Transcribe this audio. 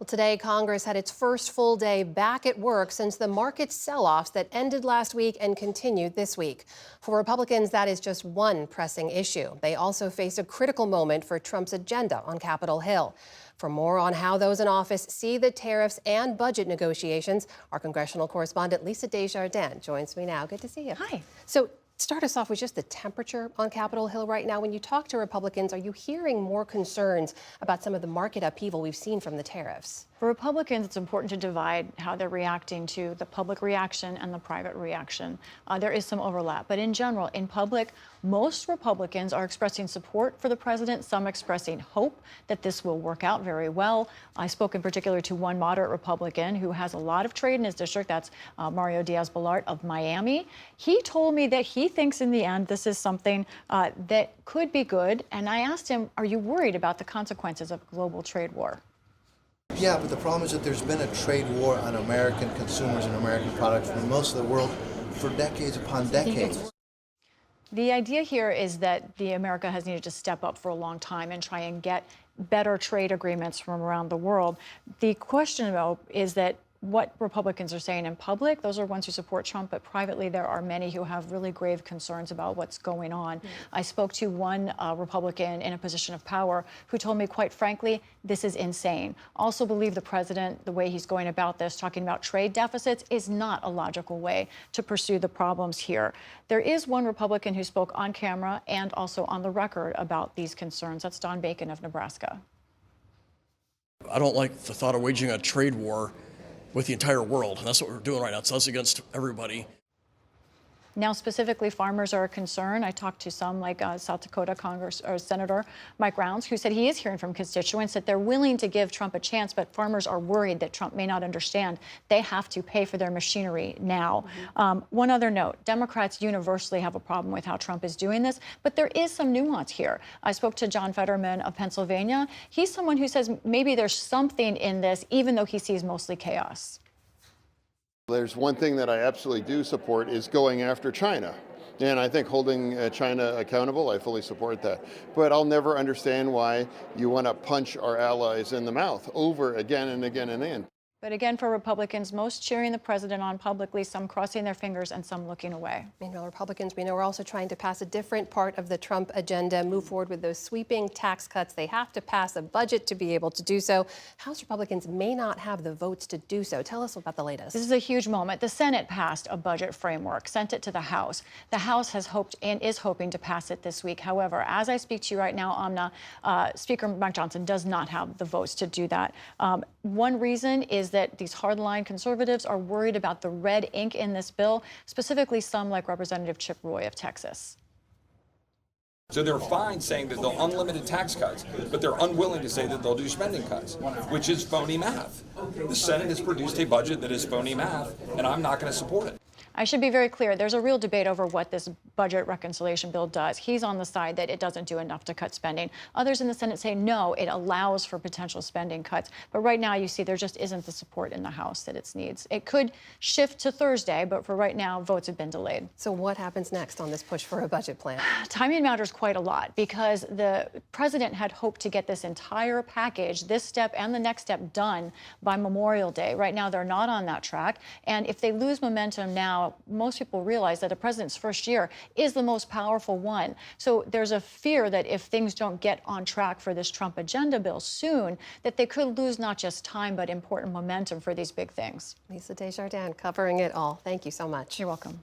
Well, today, Congress had its first full day back at work since the market sell-offs that ended last week and continued this week. For Republicans, that is just one pressing issue. They also face a critical moment for Trump's agenda on Capitol Hill. For more on how those in office see the tariffs and budget negotiations, our congressional correspondent Lisa Desjardins joins me now. Good to see you. Hi. So, start us off with just the temperature on Capitol Hill right now. When you talk to Republicans, are you hearing more concerns about some of the market upheaval we've seen from the tariffs? For Republicans, it's important to divide how they're reacting to the public reaction and the private reaction. There is some overlap, but in general, in public, most Republicans are expressing support for the president, some expressing hope that this will work out very well. I spoke in particular to one moderate Republican who has a lot of trade in his district. That's Mario Diaz-Balart of Miami. He told me that he thinks in the end this is something that could be good. And I asked him, are you worried about the consequences of a global trade war? Yeah, but the problem is that there's been a trade war on American consumers and American products from most of the world for decades upon decades. The idea here is that America has needed to step up for a long time and try and get better trade agreements from around the world. The question, though, is that what Republicans are saying in public, those are ones who support Trump, but privately there are many who have really grave concerns about what's going on. I spoke to one Republican in a position of power who told me, quite frankly, this is insane. Also believe the president, the way he's going about this, talking about trade deficits, is not a logical way to pursue the problems here. There is one Republican who spoke on camera and also on the record about these concerns. That's Don Bacon of Nebraska. I don't like the thought of waging a trade war with the entire world, and that's what we're doing right now. It's us against everybody. Now, specifically, farmers are a concern. I talked to some, like South Dakota Senator Mike Rounds, who said he is hearing from constituents that they're willing to give Trump a chance, but farmers are worried that Trump may not understand. They have to pay for their machinery now. One other note, Democrats universally have a problem with how Trump is doing this, but there is some nuance here. I spoke to John Fetterman of Pennsylvania. He's someone who says maybe there's something in this, even though he sees mostly chaos. There's one thing that I absolutely do support is going after China. And I think holding China accountable, I fully support that. But I'll never understand why you want to punch our allies in the mouth over again and again and again. But again, for Republicans, most cheering the president on publicly, some crossing their fingers and some looking away. Meanwhile, Republicans, we know, are also trying to pass a different part of the Trump agenda, move forward with those sweeping tax cuts. They have to pass a budget to be able to do so. House Republicans may not have the votes to do so. Tell us about the latest. This is a huge moment. The Senate passed a budget framework, sent it to the House. The House has hoped and is hoping to pass it this week. However, as I speak to you right now, Amna, Speaker Mike Johnson does not have the votes to do that. One reason is that these hardline conservatives are worried about the red ink in this bill, specifically some like Representative Chip Roy of Texas. So they're fine saying that they'll unlimited tax cuts, but they're unwilling to say that they'll do spending cuts, which is phony math. The Senate has produced a budget that is phony math, and I'm not going to support it. I should be very clear. There's a real debate over what this budget reconciliation bill does. He's on the side that it doesn't do enough to cut spending. Others in the Senate say no, it allows for potential spending cuts. But right now, you see, there just isn't the support in the House that it needs. It could shift to Thursday, but for right now, votes have been delayed. So what happens next on this push for a budget plan? Timing matters quite a lot because the president had hoped to get this entire package, this step and the next step, done by Memorial Day. Right now, they're not on that track. And if they lose momentum now, most people realize that the president's first year is the most powerful one. So there's a fear that if things don't get on track for this Trump agenda bill soon, that they could lose not just time, but important momentum for these big things. Lisa Desjardins covering it all. Thank you so much. You're welcome.